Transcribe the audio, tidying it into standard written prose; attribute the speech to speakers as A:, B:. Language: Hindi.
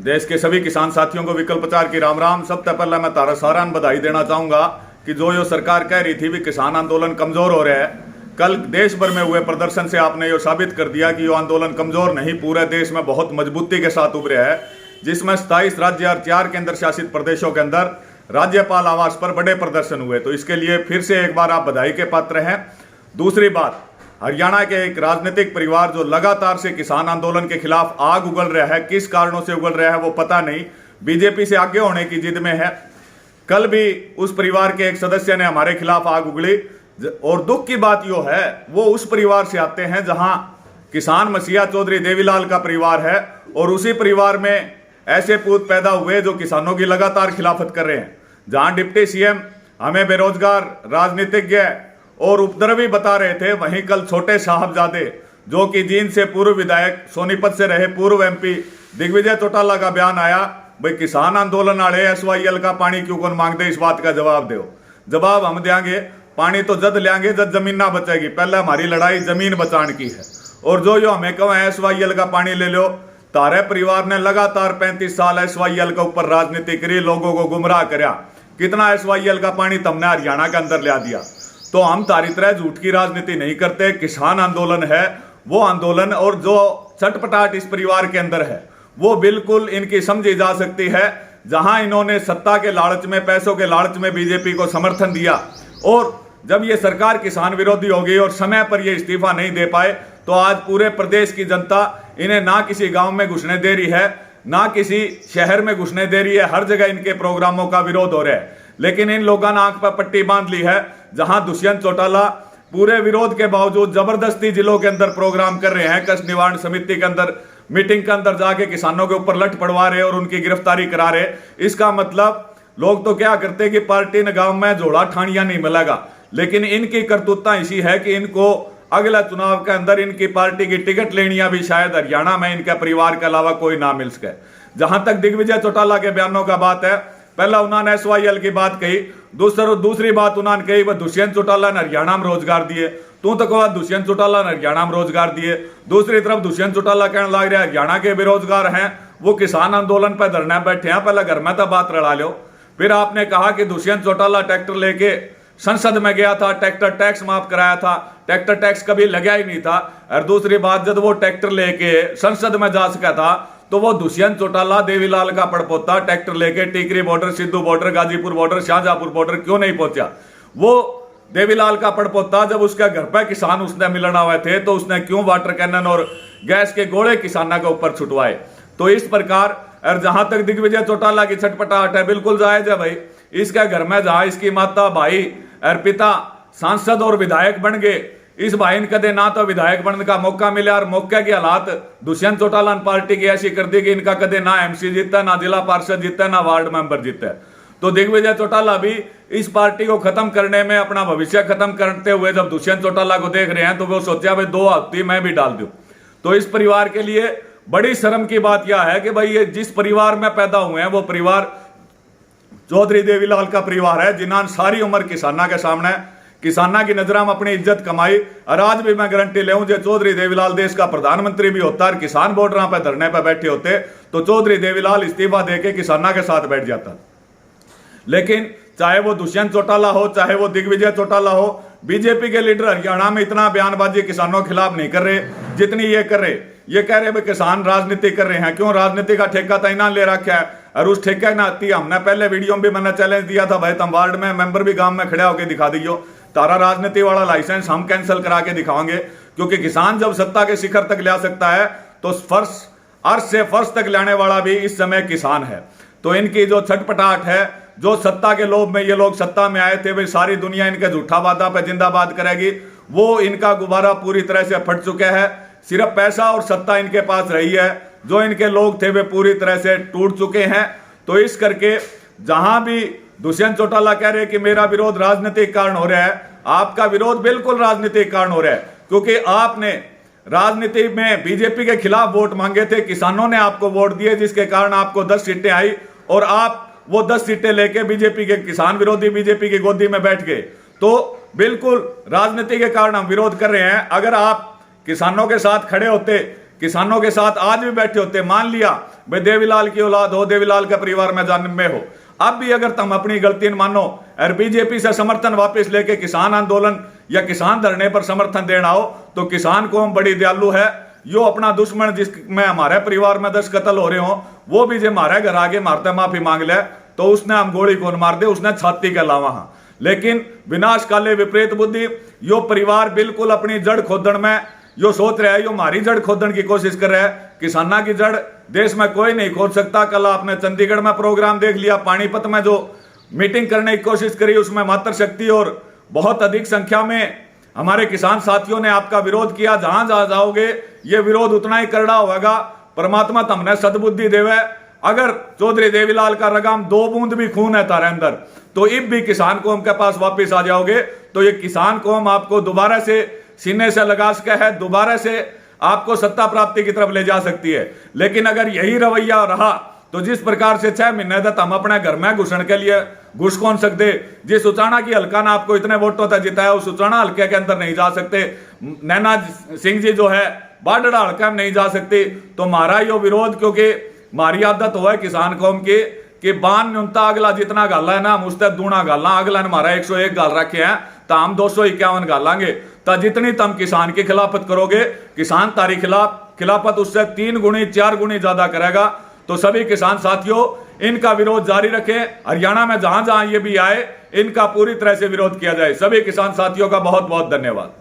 A: देश के सभी किसान साथियों को विकल्प प्रचार की राम राम। सबसे पहले मैं तारा सारा बधाई देना चाहूंगा कि जो सरकार कह रही थी भी किसान आंदोलन कमजोर हो रहा है, कल देश भर में हुए प्रदर्शन से आपने ये साबित कर दिया कि ये आंदोलन कमजोर नहीं, पूरे देश में बहुत मजबूती के साथ उभरा है, जिसमें 27 राज्य और 4 केंद्र शासित प्रदेशों के अंदर राज्यपाल आवास पर बड़े प्रदर्शन हुए। तो इसके लिए फिर से एक बार आप बधाई के पात्र हैं। दूसरी बात, हरियाणा के एक राजनीतिक परिवार जो लगातार से किसान आंदोलन के खिलाफ आग उगल रहा है, किस कारणों से उगल रहा है वो पता नहीं, बीजेपी से आगे होने की जिद में है। कल भी उस परिवार के एक सदस्य ने हमारे खिलाफ आग उगली, और दुख की बात यो है वो उस परिवार से आते हैं जहां किसान मसीहा चौधरी देवीलाल का परिवार है, और उसी परिवार में ऐसे पूत पैदा हुए जो किसानों की लगातार खिलाफत कर रहे हैं। जहां डिप्टी सीएम हमें बेरोजगार, राजनीतिज्ञ और उपद्रवी बता रहे थे, वहीं कल छोटे साहबजादे जो कि जींद से पूर्व विधायक, सोनीपत से रहे पूर्व एमपी दिग्विजय चौटाला का बयान आया, भाई किसान आंदोलन वाले SYL का पानी क्यों कौन मांगते, इस बात का जवाब दो। जवाब हम देंगे, पानी तो जद लेंगे जब जमीन ना बचेगी, पहले हमारी लड़ाई जमीन बचाने की है। और जो हमें कहो SYL का पानी ले लो, तारे परिवार ने लगातार 35 साल SYL के ऊपर राजनीति करी, लोगों को गुमराह कराया। कितना SYL का पानी तुमने हरियाणा के अंदर ला दिया। तो हम तारी तरह झूठ की राजनीति नहीं करते। किसान आंदोलन है वो आंदोलन, और जो चटपटाहट इस परिवार के अंदर है वो बिल्कुल इनकी समझी जा सकती है। जहां इन्होंने सत्ता के लालच में, पैसों के लालच में बीजेपी को समर्थन दिया, और जब ये सरकार किसान विरोधी हो गई और समय पर ये इस्तीफा नहीं दे पाए, तो आज पूरे प्रदेश की जनता इन्हें ना किसी गांव में घुसने दे रही है, ना किसी शहर में घुसने दे रही है। हर जगह इनके प्रोग्रामों का विरोध हो रहा है, लेकिन इन लोगों ने आंख पर पट्टी बांध ली है। जहां दुष्यंत चौटाला पूरे विरोध के बावजूद जबरदस्ती जिलों के अंदर प्रोग्राम कर रहे हैं, कष्ट निवारण समिति के अंदर मीटिंग के अंदर जाके किसानों के ऊपर लठ पड़वा रहे और उनकी गिरफ्तारी करा रहे। इसका मतलब लोग तो क्या करते कि पार्टी ने गांव में जोड़ा ठानिया नहीं मिलेगा, लेकिन इनकी करतूता इसी है कि इनको अगला चुनाव के अंदर इनकी पार्टी की टिकट लेनिया भी शायद हरियाणा में इनके परिवार के अलावा कोई ना मिल सके। जहां तक दिग्विजय चौटाला के बयानों का बात है, पहला उन्होंने SYL की बात कही, दूसरी बात उन्होंने कही वह दुष्यंत चौटाला ने हरियाणा में रोजगार दिए। तू तो कहा दुष्यंत चौटाला ने हरियाणा में रोजगार दिए, दूसरी तरफ दुष्यंत चौटाला कहने लग रहा है हरियाणा के बेरोजगार हैं वो किसान आंदोलन पर धरने बैठे हैं, पहले घर में तो बात लड़ा लो। फिर आपने कहा कि दुष्यंत चौटाला ट्रैक्टर लेके संसद में गया था, ट्रैक्टर टैक्स माफ कराया था, ट्रैक्टर टैक्स कभी लगा ही नहीं था। और दूसरी बात, जब वो ट्रैक्टर लेके संसद में जा सका था तो वो दुष्यंत चौटाला देवीलाल का पड़पोता ट्रैक्टर लेके Tikri border, Sidhu border, Ghazipur border, Shahjahanpur border क्यों नहीं पहुंचा। वो देवीलाल का पड़पोता जब उसके घर पर किसान उसने मिलना हुए थे तो उसने क्यों वाटर कैनन और गैस के गोले किसानों के ऊपर छुटवाए। तो इस प्रकार, और जहां तक दिग्विजय चौटाला की छटपटाहट है, बिल्कुल जायज है भाई। इसके घर में जहां इसकी माता, भाई और पिता सांसद और विधायक बन गए, इस भाई ने कदे ना तो विधायक बनने का मौका मिला, और मौके की हालात दुष्यंत चौटाला पार्टी की ऐसी कर दी कि इनका कदे ना MC जीता, ना जिला पार्षद जीता, ना वार्ड मेंबर जीता। तो दिग्विजय चौटाला भी इस पार्टी को खत्म करने में, अपना भविष्य खत्म करते हुए जब दुष्यंत चौटाला को देख रहे हैं तो वो सोचा भाई 2 हफ्ते मैं भी डाल दूं। तो इस परिवार के लिए बड़ी शर्म की बात यह है कि भाई ये जिस परिवार में पैदा हुए हैं वो परिवार चौधरी देवीलाल का परिवार है, जिन्होंने सारी उम्र किसाना के सामने, किसाना की नजर में अपनी इज्जत कमाई। और आज भी मैं गारंटी ले जो चौधरी देवीलाल देश का प्रधानमंत्री भी होता और किसान बॉर्डर पर धरने पर बैठे होते तो चौधरी देवीलाल इस्तीफा देके किसाना के साथ बैठ जाता। लेकिन चाहे वो दुष्यंत चौटाला हो, चाहे वो दिग्विजय चौटाला हो, बीजेपी के लीडर हरियाणा में इतना बयानबाजी किसानों के खिलाफ नहीं कर रहे जितनी ये कर रहे। ये कह रहे भाई किसान राजनीति कर रहे हैं, क्यों? राजनीति का ठेका तो इन्होंने ले रखा है, और उस ठेके ना आती हमने पहले वीडियो में भी मैंने चैलेंज दिया था, भाई तुम वार्ड में मेंबर भी गांव में खड़े होकर दिखा दियो, तारा राजनीति वाला लाइसेंस हम कैंसिल करा के दिखाएंगे। क्योंकि किसान जब सत्ता के शिखर तक ला सकता है तो अर्श से फर्श तक लाने वाला भी इस समय किसान है। तो इनकी जो छटपटाहट है, जो सत्ता के लोभ में ये लोग सत्ता में आए थे, भाई सारी दुनिया इनके झूठा वादा पे जिंदाबाद करेगी, वो इनका गुब्बारा पूरी तरह से फट चुका है। सिर्फ पैसा और सत्ता इनके पास रही है, जो इनके लोग थे वे पूरी तरह से टूट चुके हैं। तो इस करके जहां भी दुष्यंत चौटाला कह रहे कि मेरा विरोध राजनीतिक कारण हो रहा है, आपका विरोध बिल्कुल राजनीतिक कारण हो रहा है, क्योंकि आपने राजनीति में बीजेपी के खिलाफ वोट मांगे थे, किसानों ने आपको वोट दिए, जिसके कारण आपको 10 सीटें आई, और आप वो 10 सीटें लेके बीजेपी के, किसान विरोधी बीजेपी की गोदी में बैठ गए। तो बिल्कुल राजनीति के कारण हम विरोध कर रहे हैं। अगर आप किसानों के साथ खड़े होते, किसानों के साथ आज भी बैठे होते, मान लिया भाई देवीलाल की औलाद हो, देवीलाल के परिवार में जन्म में हो, अब भी अगर तुम अपनी गलती न मानो और बीजेपी से समर्थन वापस लेके किसान आंदोलन या किसान धरने पर समर्थन देना हो, तो किसान कौम बड़ी दयालु है। यो अपना दुश्मन जिसमें हमारे परिवार में 10 कत्ल हो रहे हो, वो भी जो हमारे घर आगे मारते माफी मांग ले तो उसने हम गोली कौन मार दे, उसने छाती के अलावा। हाँ, लेकिन विनाश काले विपरीत बुद्धि, यो परिवार बिल्कुल अपनी जड़ खोदन में यो सोच रहा है, यो हमारी जड़ खोदन की कोशिश कर रहा है। किसाना की जड़ देश में कोई नहीं खोद सकता। कल आपने चंडीगढ़ में प्रोग्राम देख लिया, पानीपत में जो मीटिंग करने की कोशिश करी, उसमें मातृशक्ति और बहुत अधिक संख्या में हमारे किसान साथियों ने आपका विरोध किया। जहां जहां जाओगे ये विरोध उतना ही करड़ा होगा। परमात्मा तुमने सद्बुद्धि देवे। अगर चौधरी देवीलाल का रगाम 2 बूंद भी खून है तारे अंदर, तो इब भी किसान कौम के पास वापिस आ जाओगे, तो ये किसान कौम आपको दोबारा से सीने से लगा सके है, दोबारा से आपको सत्ता प्राप्ति की तरफ ले जा सकती है। लेकिन अगर यही रवैया रहा तो जिस प्रकार से 6 महीने तक हम अपने घर में घुसने के लिए घुस कौन सकते, जिस उचाना की हल्का ने आपको इतने वोटों तक जिताया, उस उचाना हल्के के अंदर नहीं जा सकते। नैना सिंह जी जो है बाडड़ा हल्का में नहीं जा सकती। तो हमारा यो विरोध, क्योंकि हमारी आदत हुआ है किसान कौम की कि बान न्यूनता अगला जितना गाला है ना, हम उससे दूना गाला। अगला ने हमारा 101 गाल रखे हैं, तो हम 251 गालांगे। तो जितनी तुम किसान की खिलाफत करोगे, किसान तारी खिलाफत उससे 3 गुनी 4 गुनी ज्यादा करेगा। तो सभी किसान साथियों, इनका विरोध जारी रखें। हरियाणा में जहां जहां ये भी आए, इनका पूरी तरह से विरोध किया जाए। सभी किसान साथियों का बहुत बहुत धन्यवाद।